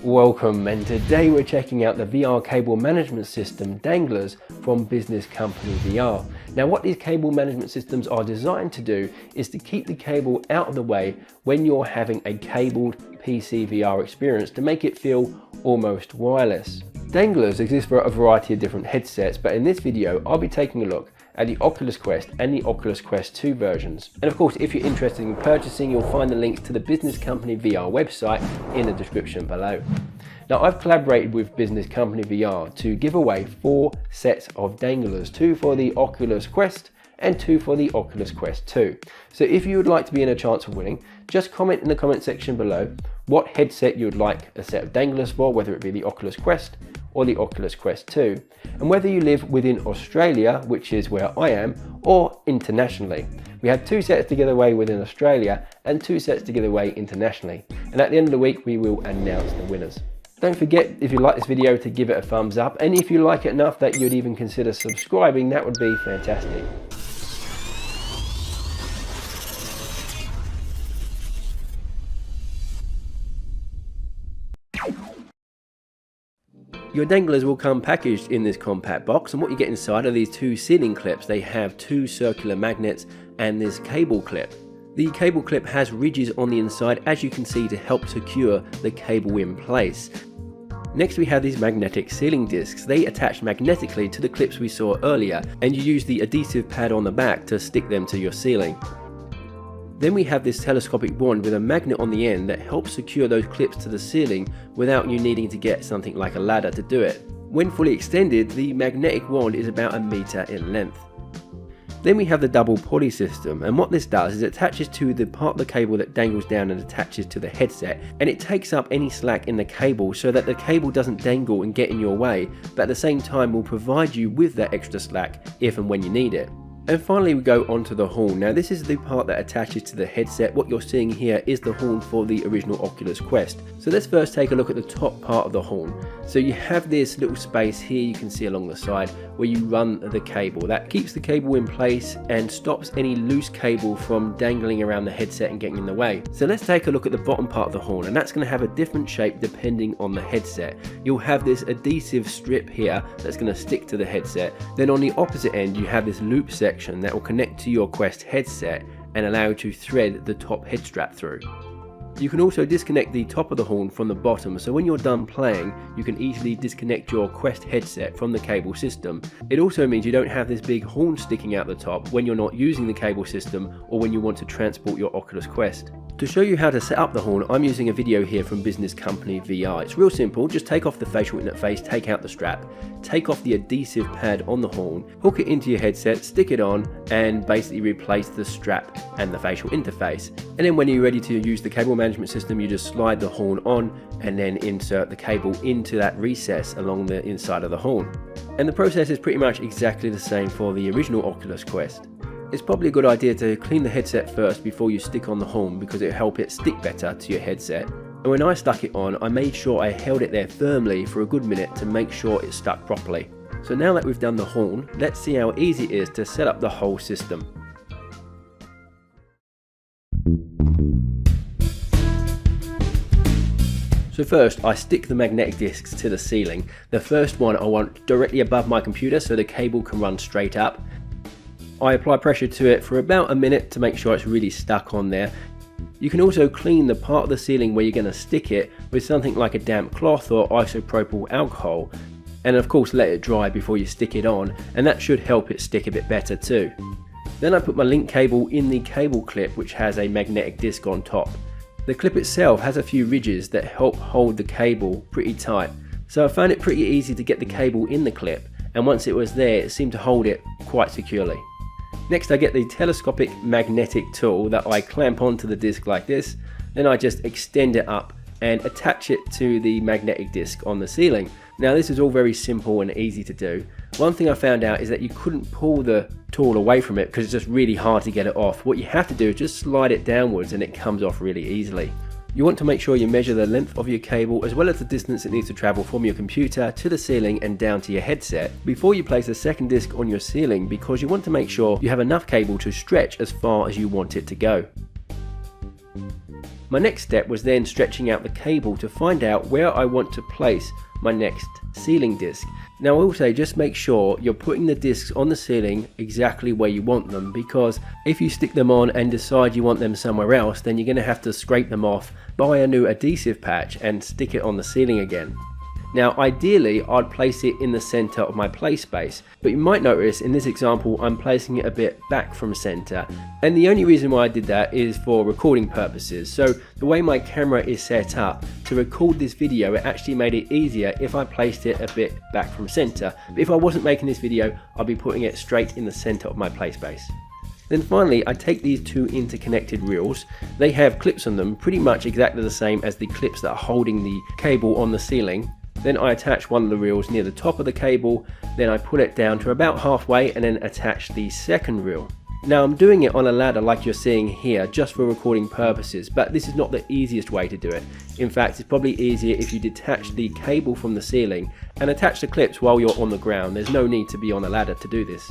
Welcome, and today we're checking out the VR cable management system Danglers from Business Company VR. Now what these cable management systems are designed to do is to keep the cable out of the way when you're having a cabled PC VR experience to make it feel almost wireless. Danglers exist for a variety of different headsets, but in this video I'll be taking a look at the Oculus Quest and the Oculus Quest 2 versions. And of course, if you're interested in purchasing, you'll find the links to the Business Company VR website in the description below. Now I've collaborated with Business Company VR to give away 4 sets of Danglers, 2 for the Oculus Quest and 2 for the Oculus Quest 2. So if you would like to be in a chance of winning, just comment in the comment section below what headset you would like a set of Danglers for, whether it be the Oculus Quest or the Oculus Quest 2, and whether you live within Australia, which is where I am, or internationally. We have 2 sets to give away within Australia and 2 sets to give away internationally, and at the end of the week we will announce the winners. Don't forget, if you like this video, to give it a thumbs up, and if you like it enough that you'd even consider subscribing, that would be fantastic. Your Danglers will come packaged in this compact box, and what you get inside are these 2 ceiling clips. They have 2 circular magnets and this cable clip. The cable clip has ridges on the inside, as you can see, to help secure the cable in place. Next we have these magnetic ceiling discs. They attach magnetically to the clips we saw earlier, and you use the adhesive pad on the back to stick them to your ceiling. Then we have this telescopic wand with a magnet on the end that helps secure those clips to the ceiling without you needing to get something like a ladder to do it. When fully extended, the magnetic wand is about 1 meter in length. Then we have the double pulley system, and what this does is it attaches to the part of the cable that dangles down and attaches to the headset, and it takes up any slack in the cable so that the cable doesn't dangle and get in your way, but at the same time will provide you with that extra slack if and when you need it. And finally we go onto the horn. Now this is the part that attaches to the headset. What you're seeing here is the horn for the original Oculus Quest. So let's first take a look at the top part of the horn. So you have this little space here you can see along the side where you run the cable. That keeps the cable in place and stops any loose cable from dangling around the headset and getting in the way. So let's take a look at the bottom part of the horn, and that's going to have a different shape depending on the headset. You'll have this adhesive strip here that's going to stick to the headset. Then on the opposite end you have this loop section that will connect to your Quest headset and allow you to thread the top head strap through. You can also disconnect the top of the horn from the bottom, so when you're done playing you can easily disconnect your Quest headset from the cable system. It also means you don't have this big horn sticking out the top when you're not using the cable system or when you want to transport your Oculus Quest. To show you how to set up the horn, I'm using a video here from Business Company VR. It's real simple. Just take off the facial interface, take out the strap, take off the adhesive pad on the horn, hook it into your headset, stick it on, and basically replace the strap and the facial interface. And then when you're ready to use the cable management system, you just slide the horn on and then insert the cable into that recess along the inside of the horn. And the process is pretty much exactly the same for the original Oculus Quest. It's probably a good idea to clean the headset first before you stick on the horn, because it'll help it stick better to your headset. And when I stuck it on, I made sure I held it there firmly for a good minute to make sure it stuck properly. So now that we've done the horn, let's see how easy it is to set up the whole system. So first I stick the magnetic discs to the ceiling. The first one I want directly above my computer so the cable can run straight up. I apply pressure to it for about a minute to make sure it's really stuck on there. You can also clean the part of the ceiling where you're going to stick it with something like a damp cloth or isopropyl alcohol, and of course let it dry before you stick it on, and that should help it stick a bit better too. Then I put my link cable in the cable clip, which has a magnetic disc on top. The clip itself has a few ridges that help hold the cable pretty tight, so I found it pretty easy to get the cable in the clip, and once it was there it seemed to hold it quite securely. Next I get the telescopic magnetic tool that I clamp onto the disc like this, then I just extend it up and attach it to the magnetic disc on the ceiling. Now this is all very simple and easy to do. One thing I found out is that you couldn't pull the tool away from it because it's just really hard to get it off. What you have to do is just slide it downwards and it comes off really easily. You want to make sure you measure the length of your cable as well as the distance it needs to travel from your computer to the ceiling and down to your headset before you place a second disc on your ceiling, because you want to make sure you have enough cable to stretch as far as you want it to go. My next step was then stretching out the cable to find out where I want to place my next ceiling disc. Now I will say, just make sure you're putting the discs on the ceiling exactly where you want them, because if you stick them on and decide you want them somewhere else, then you're going to have to scrape them off, buy a new adhesive patch and stick it on the ceiling again. Now ideally I'd place it in the center of my play space, but you might notice in this example I'm placing it a bit back from center, and the only reason why I did that is for recording purposes. So the way my camera is set up to record this video, it actually made it easier if I placed it a bit back from center. But if I wasn't making this video, I'd be putting it straight in the center of my play space. Then finally, I take these two interconnected reels. They have clips on them pretty much exactly the same as the clips that are holding the cable on the ceiling. Then I attach one of the reels near the top of the cable, then I pull it down to about halfway and then attach the second reel. Now I'm doing it on a ladder like you're seeing here, just for recording purposes, but this is not the easiest way to do it. In fact, it's probably easier if you detach the cable from the ceiling and attach the clips while you're on the ground. There's no need to be on a ladder to do this.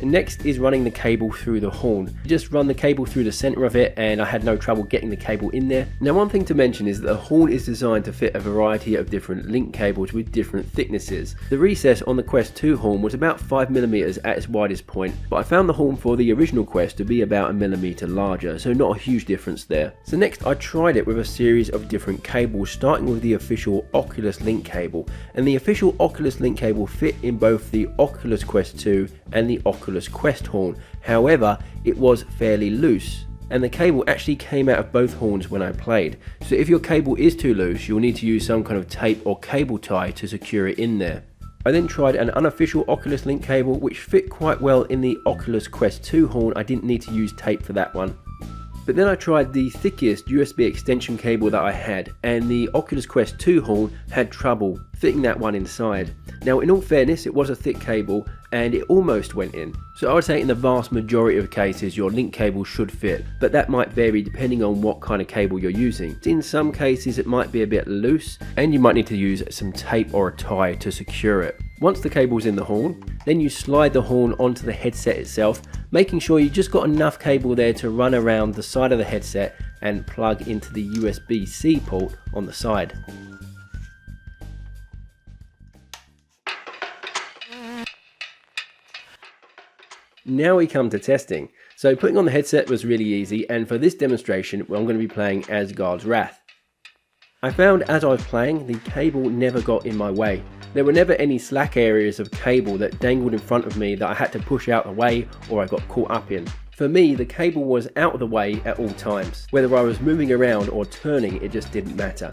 And next is running the cable through the horn. Just run the cable through the center of it, and I had no trouble getting the cable in there. Now one thing to mention is that the horn is designed to fit a variety of different link cables with different thicknesses. The recess on the Quest 2 horn was about 5mm at its widest point, but I found the horn for the original Quest to be about 1mm larger, so not a huge difference there. So next I tried it with a series of different cables, starting with the official Oculus link cable, and the official Oculus link cable fit in both the Oculus Quest 2 and the Oculus Quest horn. However, it was fairly loose, and the cable actually came out of both horns when I played. So if your cable is too loose, you'll need to use some kind of tape or cable tie to secure it in there. I then tried an unofficial Oculus link cable which fit quite well in the Oculus Quest 2 horn. I didn't need to use tape for that one. But then I tried the thickest USB extension cable that I had, and the Oculus Quest 2 horn had trouble fitting that one inside. Now in all fairness, it was a thick cable and it almost went in. So I would say in the vast majority of cases your link cable should fit, but that might vary depending on what kind of cable you're using. In some cases it might be a bit loose and you might need to use some tape or a tie to secure it. Once the cable's in the horn, then you slide the horn onto the headset itself, making sure you just got enough cable there to run around the side of the headset and plug into the USB-C port on the side. Now we come to testing. So putting on the headset was really easy, and for this demonstration I'm going to be playing as God's Wrath. I found as I was playing, the cable never got in my way. There were never any slack areas of cable that dangled in front of me that I had to push out the way or I got caught up in. For me, the cable was out of the way at all times. Whether I was moving around or turning, it just didn't matter.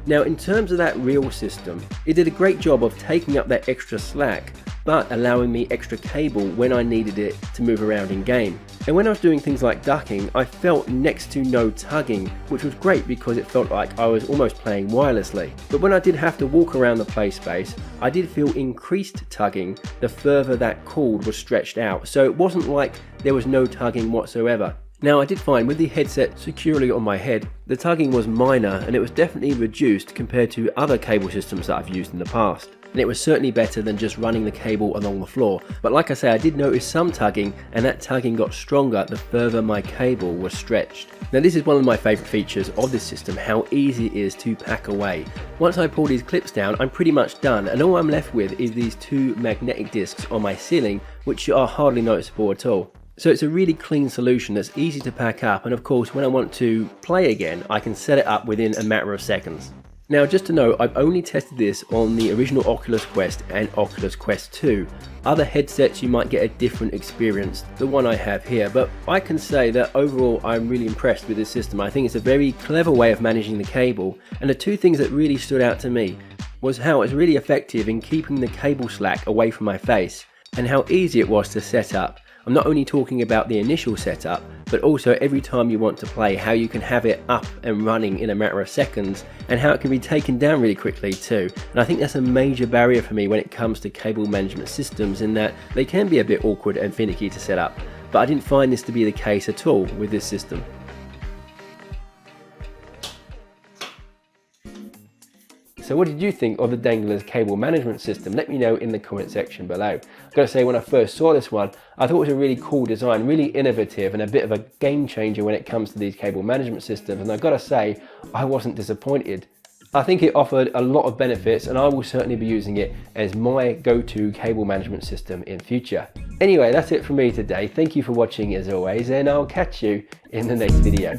Now in terms of that reel system, it did a great job of taking up that extra slack, but allowing me extra cable when I needed it to move around in game. And when I was doing things like ducking, I felt next to no tugging, which was great because it felt like I was almost playing wirelessly. But when I did have to walk around the play space, I did feel increased tugging the further that cord was stretched out, so it wasn't like there was no tugging whatsoever. Now I did find with the headset securely on my head, the tugging was minor and it was definitely reduced compared to other cable systems that I've used in the past. And it was certainly better than just running the cable along the floor. But like I say, I did notice some tugging, and that tugging got stronger the further my cable was stretched. Now this is one of my favourite features of this system, how easy it is to pack away. Once I pull these clips down, I'm pretty much done, and all I'm left with is these two magnetic discs on my ceiling, which are hardly noticeable at all. So it's a really clean solution that's easy to pack up, and of course when I want to play again, I can set it up within a matter of seconds. Now just to note, I've only tested this on the original Oculus Quest and Oculus Quest 2. Other headsets you might get a different experience, the one I have here, but I can say that overall I'm really impressed with this system. I think it's a very clever way of managing the cable, and the two things that really stood out to me was how it's really effective in keeping the cable slack away from my face, and how easy it was to set up. I'm not only talking about the initial setup, but also every time you want to play, how you can have it up and running in a matter of seconds, and how it can be taken down really quickly too. And I think that's a major barrier for me when it comes to cable management systems, in that they can be a bit awkward and finicky to set up. But I didn't find this to be the case at all with this system. So what did you think of the Danglers cable management system? Let me know in the comment section below. I've got to say, when I first saw this one, I thought it was a really cool design, really innovative and a bit of a game changer when it comes to these cable management systems. And I've got to say, I wasn't disappointed. I think it offered a lot of benefits, and I will certainly be using it as my go-to cable management system in future. Anyway, that's it from me today. Thank you for watching as always, and I'll catch you in the next video.